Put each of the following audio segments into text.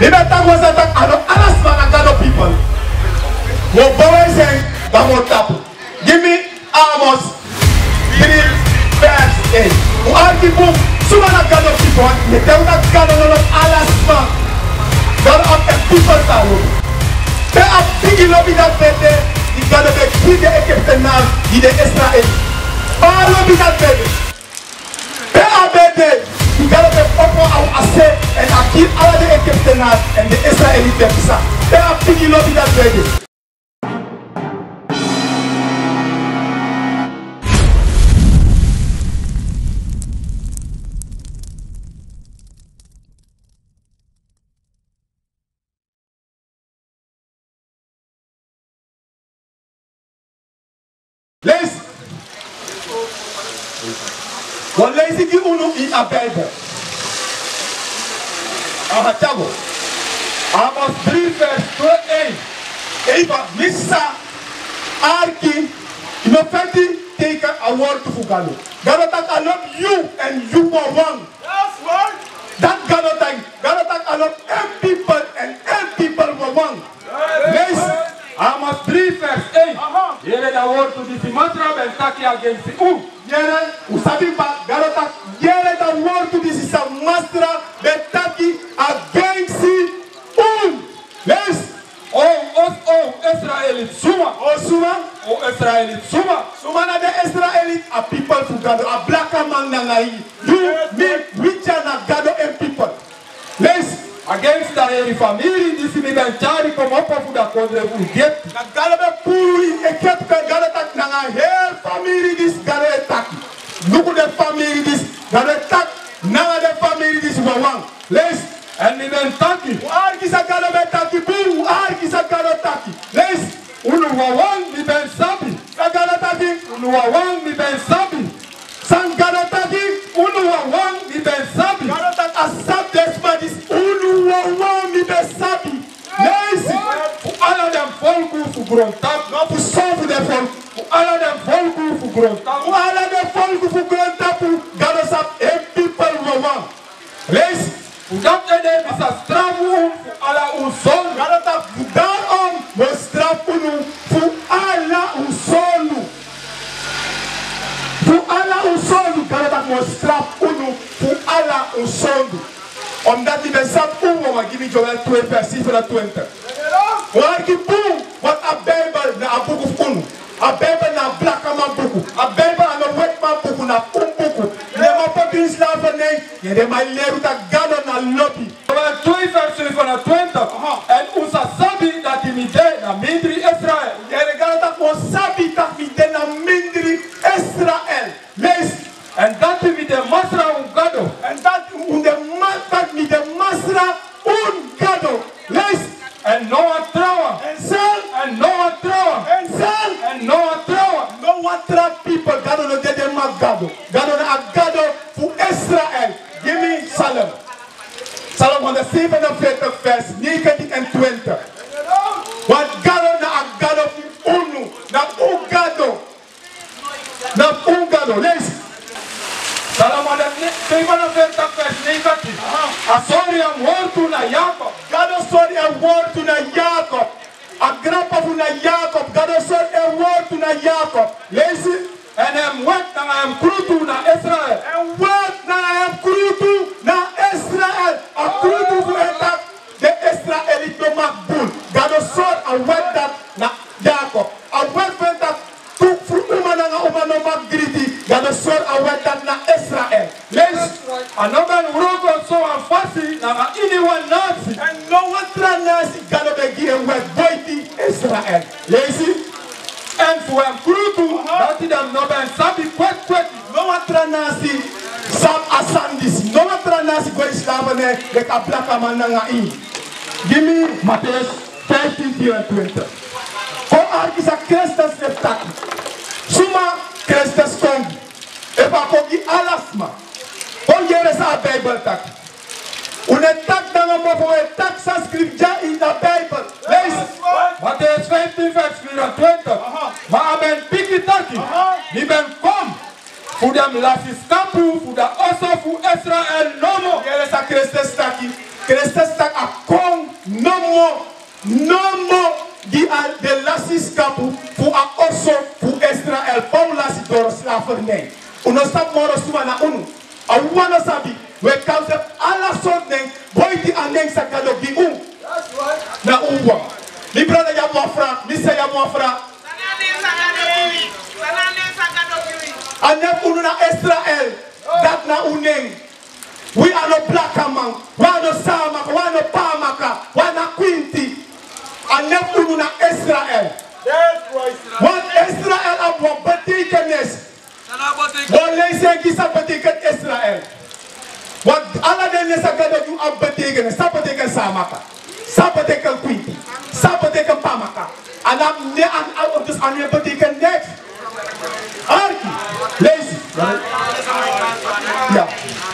Libertad was attack alas man Gado people. Wo boys saying Gamotap. Give me Amos 3 verse 8. Who are people Sumana Gado people ne tell that Gado no alas man. God of the people salo. They are big lobby that better. The God of the kid the Egyptian the Israel. All lobby that better. They are better. The God of the Papa our asset and I kill all the Egyptian and the Israelites. They are big lobby that better. Lees. Wat lees ik hier in de Bijbel? Ahatago. Amos 3 vers 2:1. Even missa arki. In effect, take a word to Gado. Gado tak I love you and you are one. Yes, Lord. That Gado tak I love every people and every people were one. Lees. Amos 3 vers 1. Yere da word to this mantra ben taki against you. Yere usabi ba Gado tak yere da word to this is a mantra ben taki against you. Lees. Oh Israelite Suma. Oh Suma. Oh Israelite Suma. Suma na the Israelite a people for Gado a black man nangai. You me which are na Gado and people. Lees. Against the family, this is the charity come up for the country who get. The Galabe Puri, a kept the Galatak Nanga, here family this Galatak. Look at the family this Galatak, now the family this one. Let's and even Taki. Arkis a Galabe Taki, Boo, Arkis a Galataki. Let's Unuwan, mi Ben Sabi. Galataki, Unuwan, mi Ben Sabi. San Galataki, Unuwan, mi Ben Sabi. Galatak a sub this Unuwan, mi Ben Sabi. Lazy. All of them folk who grown up, not to solve the folk. All of them folk who grown up. All of them folk who grown up, Gados up, and people who want. Lazy. Dat ene is a straf voor alle uw zoon. Gadat daarom we straffen voor alle uw zoon. Voor alle uw zoon. Gadat we straffen voor alle uw zoon. Omdat die besap uw maar give Joel 2 vers 20. Waar die boom wat a Bijbel na a boek of unu. A Bijbel na black man boek. A Bijbel na white man boek na boek. Nema papi slaven nee. Je de maar leren dat Gado na lobi. Joel 2 vers 20. En usa sabi dat die mide na mindri Israël. Je de Gado dat ons sabi dat mide na mindri Israël. Lees. En dat die mide masra un Gado. En dat mide masra un Gado. Lees. En Noah trouwen. En zijn. En Noah trouwen. En zijn. En Noah trouwen. Noah trouwen people. Gado no de ma Gado. Gado na Gado voor Israël. Give me Psalm. Psalm 147 vers 19 en 20. Want Gado na Gado voor unu. Na Gado. Na Gado. Lees. Psalm 147 vers 19. Asori am woord na Jacob. Gado sorry a woord na Jacob. A grappa voor na Jacob. Gado sorry a woord na Jacob. Lees het. En hem wet na hem krutu na Israël. En wet na hem krutu na Israël. A krutu voor het de Israëliet no makbul. Gado sorry a wet dat na Jacob. A wet van dat toek voor uma na uma no makgriti. Gado sorry a wet dat na Israël. Lees. Anoban rogo so an fasi na anyone nasi. And no one tra nasi Gado begi en wet boyti Israël. Lees het. En voor hem krutu, dat hij dan nog bij sabi kwek. No one tranasi, sam asandis. No one tranasi go islavane, de ka blaka mananga in. Give me Matthäus 15:24. Voor arkisa Christus leftaki. Suma Christus kongi. Epa kogi alasma. Ongere sa Bijbel taki. Une tak danga mofo e tak sa scripture in the Bible. Lees. Matthäus 15 vers 24. Maar amen piki taki. Die ben kom. Voor dem lasis kapu. Voor de osso voor Israël nomo. Jere sa Christus taki. Christus tak a kong more de lasis kapu fu a osso fu Israel Paula si doro slavernij. Uno stap moro suma na unu. A wana sabi we cause alla sodnen boiti aneng sa Gado di na uwa. Mi brada ya mwafra, mi se ya mwafra. Anep unu na Israel dat na uneng. We are no black man, we are no samaka, we are no pamaka, we are no quinty. Anep unu na Israel. Want Israel abo betekenis. Want lezen kisa beteken Israel. Want alla dene sa Gado you ab betekenis. Sa beteken samaka, sa beteken quinty, sa beteken pamaka. Anam ne an dus ane beteken next. Arki, lazy. Ja,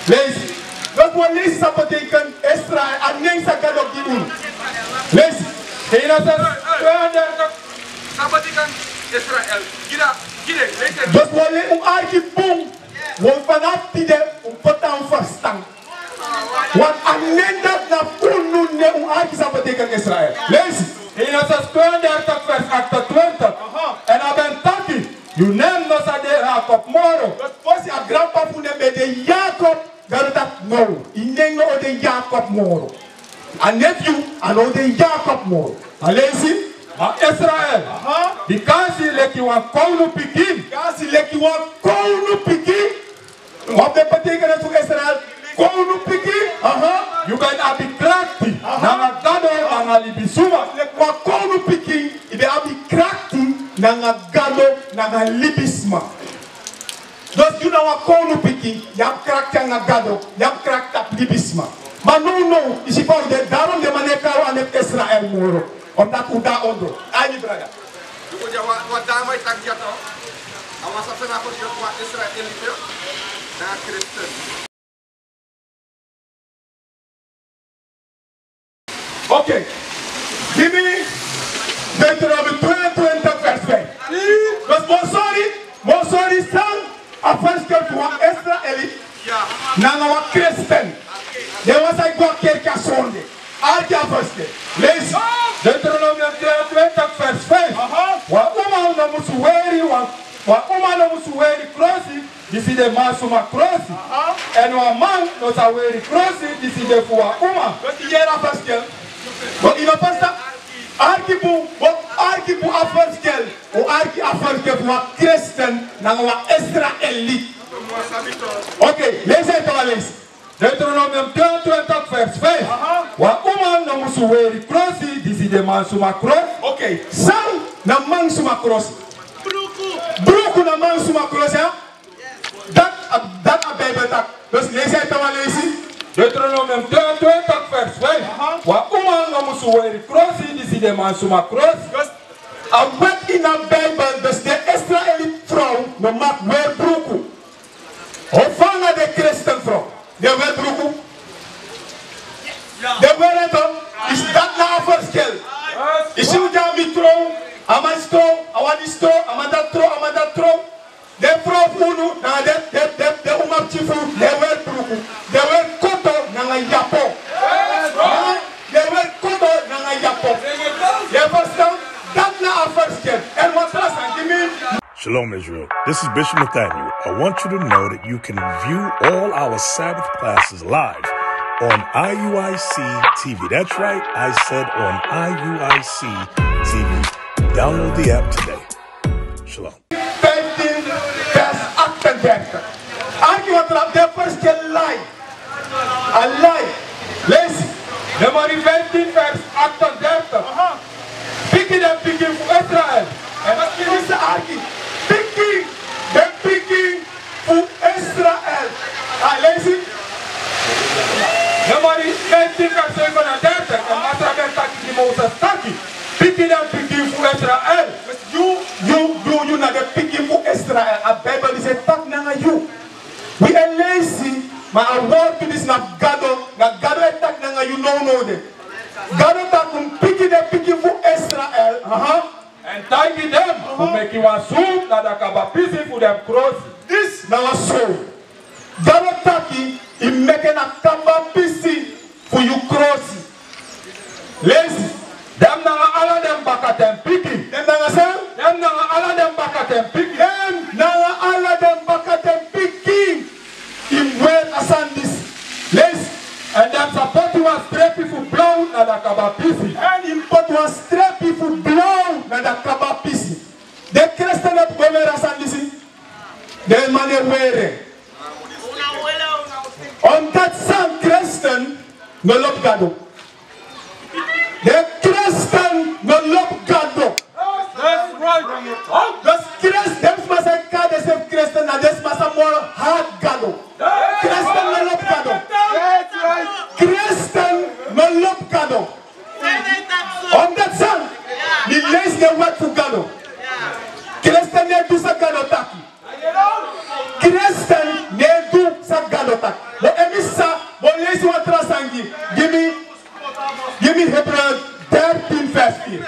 lazy. Dat wat lazy sa beteken Israel aneng sa Gado di lazy. Hina sa sa beteken Israel. Dat wat le arki boom. Won vanaf die petang verstang. Want aneng dat na punu ne arki sa beteken Israel. Lazy. Hina sa 32 vers 28. En aben taki. You name no sa de Jacob moro. Dat was a grandpa fu ne de Jacob. Dat no. Ineng no de Jacob moro. A nephew ano de Jacob moro. Alezi. Maar Israël, die kans leki wan kounu pikin. Kasi leki wan kounu pikin. Wat de betekenis voor Israël? Kounu pikin. You can abi krakti. Nanga Gado, nanga libisuma. Leki wan kounu pikin. Ibe abi krakti. Nanga Gado, nanga libisma. Dus you know wat kounu pikin. Yap krakti nanga Gado. Yap krakti ap libisma. Maar no. Is je de daarom de manier karo aan het Israël moro. Omdat u daar onder. Ai brada. Wat daarmee tak jato. Awas apa nak kau buat Israel itu? Dan Kristen. Okay. Give me Deuteronomy 22 vers 5. Dus Mosori staan afhankelijk van Israël. Nanga wa Christen. De was ik kwa kerk a zonde. Alke afhankelijk. Lees. Deuteronomy 22 vers 5. Wa uma no musuweri wa uma no musuweri krosi. Disi de masuma krosi. En wa man no sa weri krosi. Disi de fuwa uma. Dus die hier afhankelijk. Wat in opasta? Arkibu afhankelijk. O arki afhankelijk van Christen. Nanga wa Israëliet. Okay, lees het al eens. Deuteronomium 22 vers 5. Wa uma no musuweri krosi. Disi de masuma krosi. Okay, sang na man suma krosi. Bruku na man suma krosi, ja? Dat a Bijbel tak. Dus lees het al eens. Deuteronomium 22 vers 5. Wa uma no musuweri krosi. Disi de masuma krosi. Dus a wet in a Bijbel, dus de Israëliet vrouw, no maakt weer bruku. Hoe vangen de christenvrouw? De weer bruku? De weer het op? Is dat nou een verschil? Is je moet aan mij trouw, aan mij trouw, aan die trouw, aan dat trouw, aan dat trouw. De vrouw voelen, de umarchifu, de weer bruku. De weer koto, naar een japo. De weer koto, naar een japo. Je verstaan? Dat nou een verschil. En wat was dat? Je meent... Shalom, Israel. This is Bishop Nathaniel. I want you to know that you can view all our Sabbath classes live on IUIC TV. That's right, I said on IUIC TV. Download the app today. Shalom. 15 vers 38. Arki wat er op de eerste live. A live. Lees. Nummer 15 vers 38. Pikken en pikken voor Israël. En wat is de Arki? Picking voor Israël. Lees het. Nummer 15 vers 37. En wat er bent dat die Mozes taki. Pikken en pikken voor Israël. You na de picking voor Israël. A Bijbel is een tak na you. We are lazy, maar a word to this na Gado. Na Gado is tak na you no de. Gado tak picking voor Israël. En thank them who make you assume that I can busy for them cross. This now so. Gado taki in making a kamba busy for you cross. Lazy. Dem nanga ala dem bakatem piki. Dem nanga sang. Dem nanga ala dem bakatem piki. Dem nanga ala dem bakatem piki. In where asan this. Lazy. And them support was straight people blow na da kabapisi. And import was straight people blow na da kabapisi. The Christian up gomer asan this. The money wearing. On that same Christian, no love Gado. The Christian no love Gado. That's right. The Christian, them must have God the same Christian, and this must have more hard Gado. Christian no love Gado. That's right. Christian no love Gado. On that same, the lazy the work for Gado. Christian ne do sa Gado taki. Christian ne do sa Gado taki. The emissa, but lazy one trasangi. Give me Hebrew 13 verse 3.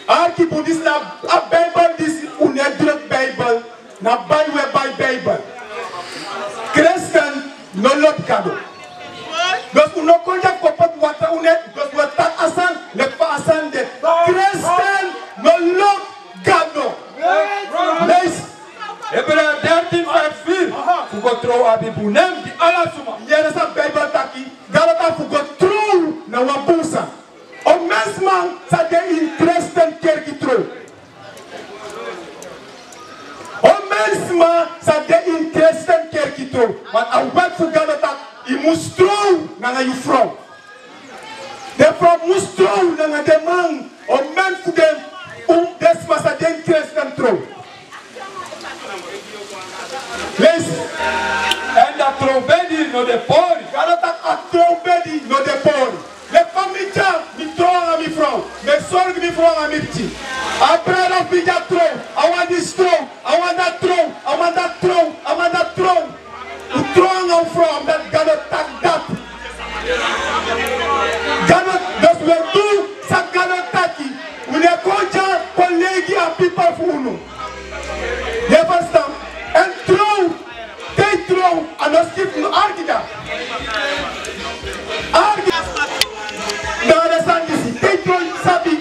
Arki Buddhist na a Bible this unedruk Bible na Bible by Bible. Christian no love Gado. Because uno konja kopot wata unet because wata asan le pa asan de. Christian no love Gado. Nice. Hebrew 13 verse 3. Fugo throw abibunem di ala suma. Yere sa Bible taki. Galata fugo true na wabusa. O mesman sa de in Christian kerki true. O mesman sa de in Christian kerki true. But a word for Galata I must true na nga you from. Therefore must true na nga demang. O men for them desma sa de in Christian true. Listen. And the trombedi no de pori. Galata a trombedi no de pori. Le famiglia mi trova mi from. Le sorg mi from a mipti. I pray of me that throne. I want this throne. I want that throne. I want that throne. I want that throne. The throne I'm from that God attack that. God does we do sa God attacki. We ne konja kolegi a people funo. You understand? And throne. They throw and not skip no argida. No understand this. They throw sabi.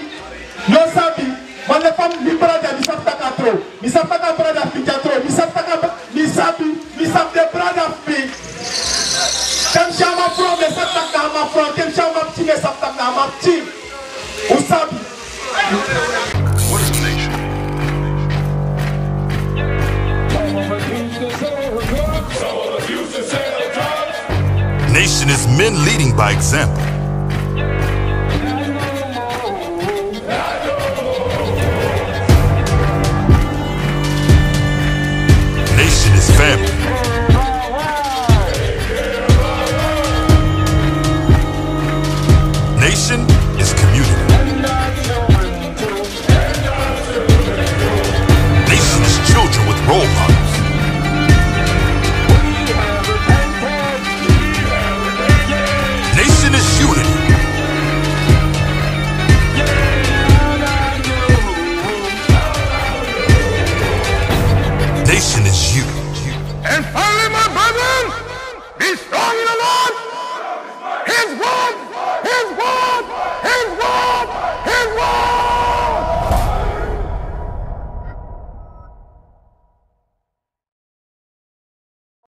No sabi. When the family mi brother mi saptaka throw. Mi saptaka brother pinja throw. Mi saptaka mi sabi. Mi sapte brother pi. Tem chama from me saptaka ma from. Tem chama pti me saptaka ma pti. Usabi. What is nation? Nation is men leading by example. Nation is family.